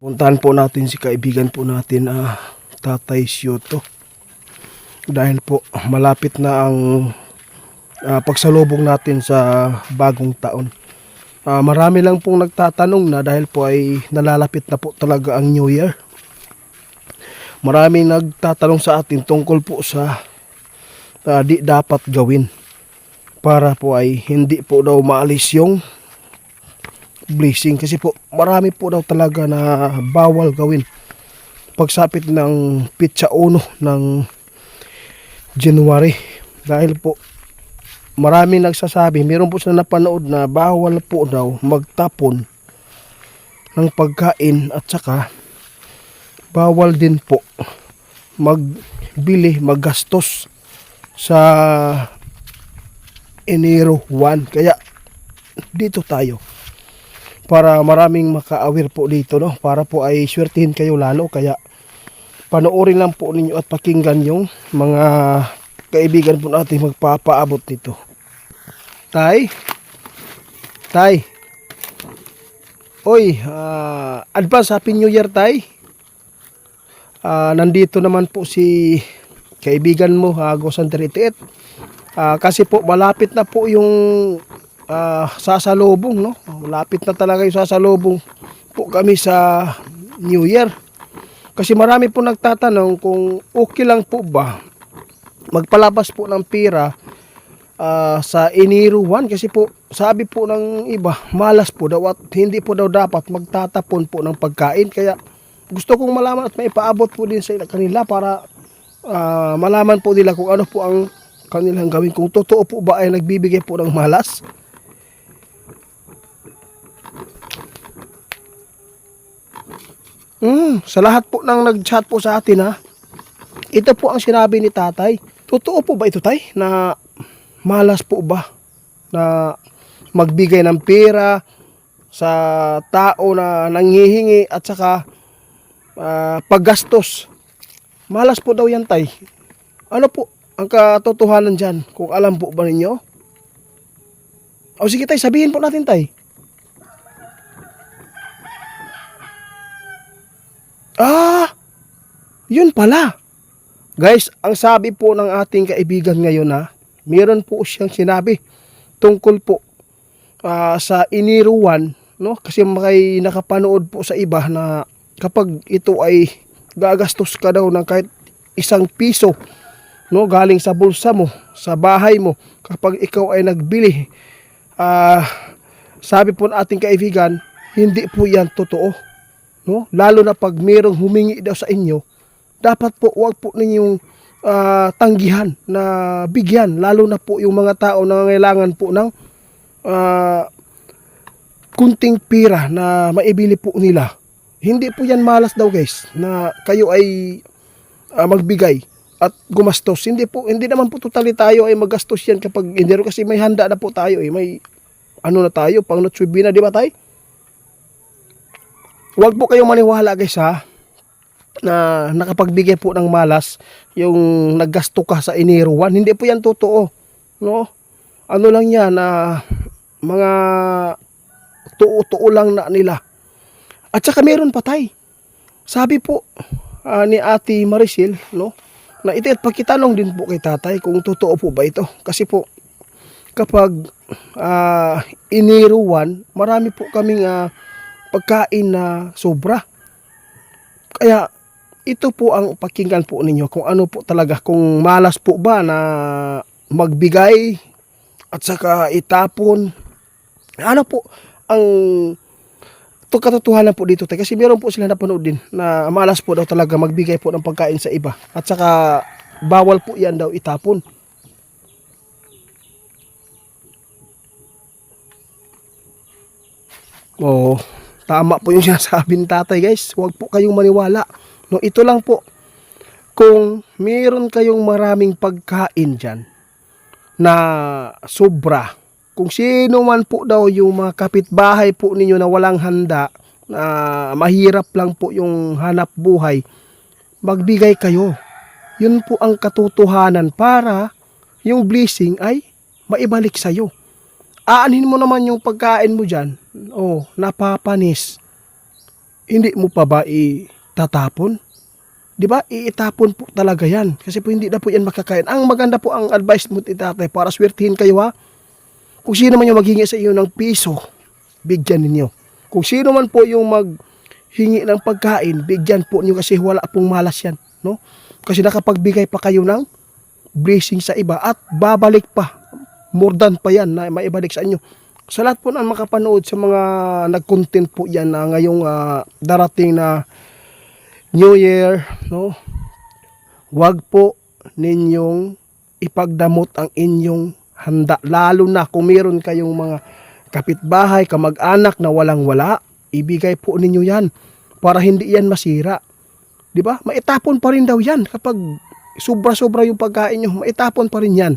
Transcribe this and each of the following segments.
Puntahan po natin si kaibigan po natin, Tatay Syoto. Dahil po malapit na ang pagsalubong natin sa bagong taon. Marami lang pong nagtatanong na dahil po ay nalalapit na po talaga ang New Year. Maraming nagtatanong sa atin tungkol po sa di dapat gawin para po ay hindi po daw maalis yung blessing, kasi po marami po daw talaga na bawal gawin pagsapit ng pitsa 1 ng January. Dahil po maraming nagsasabi, meron po sila napanood na bawal po daw magtapon ng pagkain at saka bawal din po maggastos sa Enero 1. Kaya dito tayo para maraming maka-aware po dito, no? Para po ay swertihin kayo lalo. Kaya panoorin lang po ninyo at pakinggan yung mga kaibigan po natin magpapaabot nito. Tay, oy, advance Happy New Year, Tay. Nandito naman po si kaibigan mo, Hago Santeritiit. Kasi po malapit na po yung sasalubong, no? Malapit na talaga yung sasalubong po kami sa New Year. Kasi marami po nagtatanong kung okay lang po ba magpalabas po ng pera sa Enero 1, kasi po sabi po ng iba malas po daw at hindi po daw dapat magtatapon po ng pagkain. Kaya gusto kong malaman at maipaabot po din sa kanila para malaman po nila kung ano po ang kanilang gawin, kung totoo po ba ay nagbibigay po ng malas. Sa lahat po ng nag-chat po sa atin, ito po ang sinabi ni Tatay. Totoo po ba ito, Tay? Na malas po ba na magbigay ng pera sa tao na nanghihingi at saka paggastos? Malas po daw yan, Tay. Ano po ang katotohanan dyan? Kung alam po ba ninyo? O sige, Tay, sabihin po natin, Tay. Yun pala. Guys, ang sabi po ng ating kaibigan ngayon, meron po siyang sinabi tungkol po sa Enero 1, no? Kasi may nakapanood po sa iba na kapag ito ay gagastos ka daw ng kahit ₱1, no, galing sa bulsa mo, sa bahay mo, kapag ikaw ay nagbili, sabi po ng ating kaibigan, hindi po yan totoo, no? Lalo na pag mayroong humingi daw sa inyo, dapat po wag po ninyong tanggihan na bigyan, lalo na po yung mga tao na nangailangan po ng kunting pera na maibili po nila. Hindi po yan malas daw, guys, na kayo ay magbigay at gumastos. Hindi naman po totally tayo ay magastos yan kapag Enero, kasi may handa na po tayo, may ano na tayo, pang Noche Buena, di ba, Tay? Wag po kayong maniwala, guys, na nakapagbigay po ng malas yung naggasto ka sa Enero 1. Hindi po yan totoo, no? Ano lang yan, mga tuo lang na nila. At saka meron pa, Tay. Sabi po ni Ate Maricel, no, na ito, at pagkitanong din po kay Tatay kung totoo po ba ito. Kasi po kapag Enero 1, marami po kaming pagkain na sobra. Kaya ito po ang pakinggan po ninyo kung ano po talaga, kung malas po ba na magbigay at saka itapon. Ano po ang katotohanan po dito, Tay? Kasi meron po sila napanood din na malas po daw talaga magbigay po ng pagkain sa iba at saka bawal po yan daw itapon. Tama po yung sinasabi ni Tatay, guys. Huwag po kayong maniwala, no? Ito lang po, kung meron kayong maraming pagkain dyan na sobra, kung sino man po daw yung mga kapitbahay po ninyo na walang handa, na mahirap lang po yung hanap buhay, magbigay kayo. Yun po ang katotohanan para yung blessing ay maibalik sa'yo. Aanhin mo naman yung pagkain mo dyan, napapanis. hindi mo pa ba itatapon? Di ba? Iitapon po talaga yan. Kasi po hindi na po yan makakain. Ang maganda po ang advice mo, Tatay, para swertihin kayo ha. Kung sino man yung maghingi sa iyo ng piso, bigyan ninyo. Kung sino man po yung maghingi ng pagkain, bigyan po niyo kasi wala pong malas yan. No? Kasi nakapagbigay pa kayo ng blessing sa iba at babalik pa. More than pa yan na maibalik sa inyo. Sa lahat po na makapanood sa mga nag-content po yan na ngayong darating na New Year, no? Huwag po ninyong ipagdamot ang inyong handa. Lalo na kung meron kayong mga kapitbahay, kamag-anak na walang-wala, ibigay po ninyo yan para hindi yan masira. Di ba? Maitapon pa rin daw yan kapag sobra-sobra yung pagkain nyo. Maitapon pa rin yan.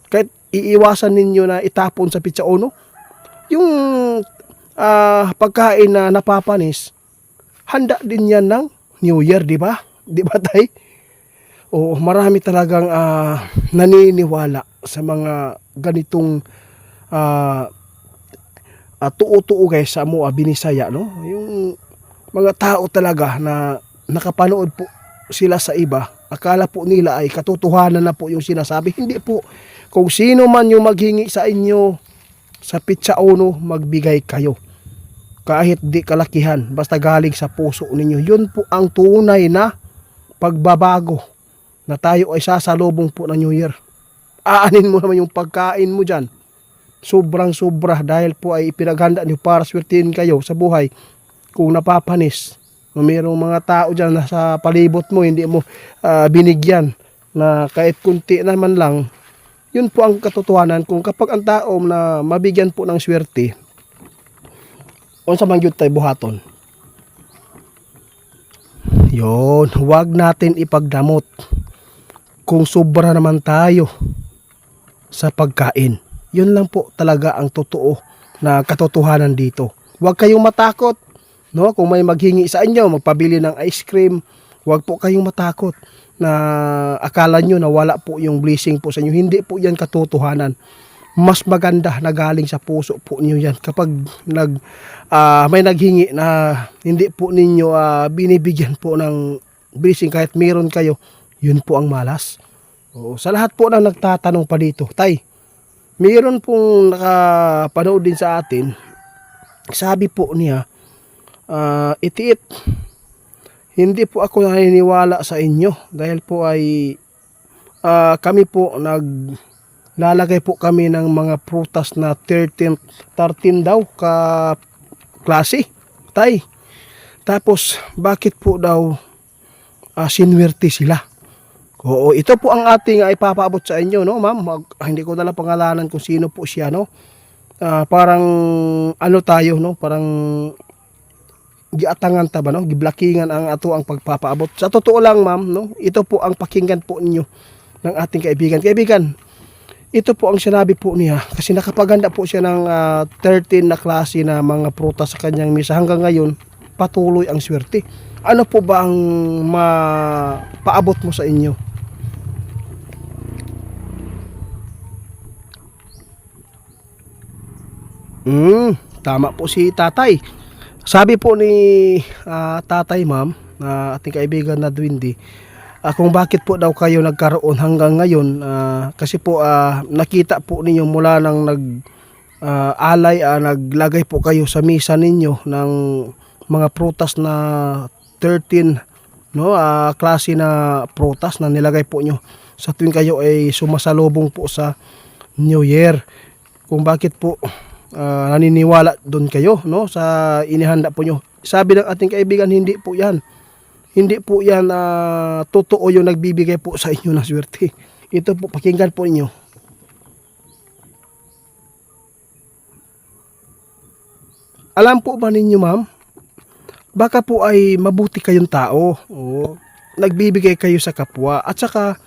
Kahit iiwasan ninyo na itapon sa pizza ono, yung pagkain na napapanis, handa din yan ng New Year, di ba? Di ba, Tay? O marami talagang naniniwala sa mga ganitong tuo-tuo guys sa mo binisaya, no? Yung mga tao talaga na nakapanood po sila sa iba, akala po nila ay katotohanan na po yung sinasabi. Hindi po. Kung sino man yung maghingi sa inyo sa pizza ono, magbigay kayo. Kahit di kalakihan, basta galing sa puso ninyo. Yun po ang tunay na pagbabago na tayo ay sasalubong po ng New Year. Aanin mo naman yung pagkain mo dyan. Sobrang sobra dahil po ay ipinaghanda nyo para swertihin kayo sa buhay. Kung napapanis, mayroong mga tao dyan na sa palibot mo, hindi mo binigyan na kahit kunti naman lang, yun po ang katotohanan. Kung kapag ang tao na mabigyan po ng swerte, unsa man gyud tay buhaton. Yon, huwag natin ipagdamot kung sobra naman tayo sa pagkain. Yun lang po talaga ang totoo na katotohanan dito. Huwag kayong matakot, no? Kung may maghingi sa inyo, magpabili ng ice cream, huwag po kayong matakot na akala nyo na wala po yung blessing po sa inyo. Hindi po yan katotohanan. Mas maganda na galing sa puso po niyo yan kapag may naghingi na hindi po ninyo binibigyan po ng blessing kahit meron kayo, yun po ang malas. O, sa lahat po na nagtatanong pa dito, Tay, meron pong nakapanood din sa atin, sabi po niya, itiit, hindi po ako naniniwala sa inyo dahil po ay kami po lalagay po kami ng mga prutas na 13 daw ka klase, Tay. Tapos bakit po daw sinwerte sila? Oo, ito po ang ating ipapaabot sa inyo, no, ma'am. Hindi ko na lang pangalanan kung sino po siya, no. Parang ano tayo, no, parang giatangan ta ba, no, giblakingan ang ato ang pagpapaabot. Sa totoo lang, ma'am, no, ito po ang pakinggan po ninyo ng ating kaibigan. Ito po ang sinabi po niya kasi nakapaganda po siya ng 13 na klase na mga prutas sa kanyang misa. Hanggang ngayon, patuloy ang swerte. Ano po ba ang mapaabot mo sa inyo? Tama po si Tatay. Sabi po ni Tatay, ma'am, na ating kaibigan na Dwindi, kung bakit po daw kayo nagkaroon hanggang ngayon, kasi po nakita po ninyo mula nang naglagay po kayo sa misa ninyo ng mga prutas na 13, no, klase na prutas na nilagay po nyo sa tuwing kayo ay sumasalubong po sa New Year. Kung bakit po naniniwala doon kayo, no, sa inihanda po nyo. Sabi ng ating kaibigan, hindi po yan. Hindi po yan totoo yung nagbibigay po sa inyo ng swerte. Ito po, pakinggan po ninyo. Alam po ba ninyo, ma'am, baka po ay mabuti kayong tao. O, nagbibigay kayo sa kapwa. At saka,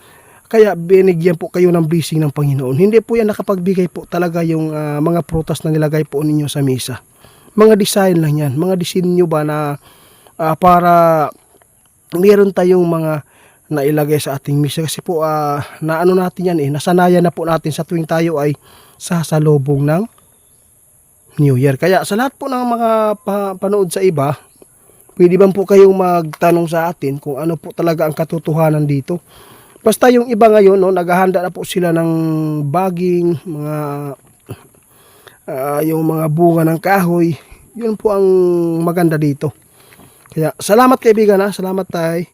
kaya binigyan po kayo ng blessing ng Panginoon. Hindi po yan nakapagbigay po talaga yung mga prutas na nilagay po ninyo sa misa. Mga design lang yan. Mga disenyo ba na para meron tayong mga nailagay sa ating misa. Kasi po, naano natin yan nasanayan na po natin sa tuwing tayo ay sasalubong ng New Year. Kaya sa lahat po ng mga panood sa iba, Pwede ba po kayong magtanong sa atin kung ano po talaga ang katotohanan dito? Basta yung iba ngayon, no, naghahanda na po sila ng baging, mga yung mga bunga ng kahoy. Yun po ang maganda dito. Kaya salamat kaibigan ha, salamat tay.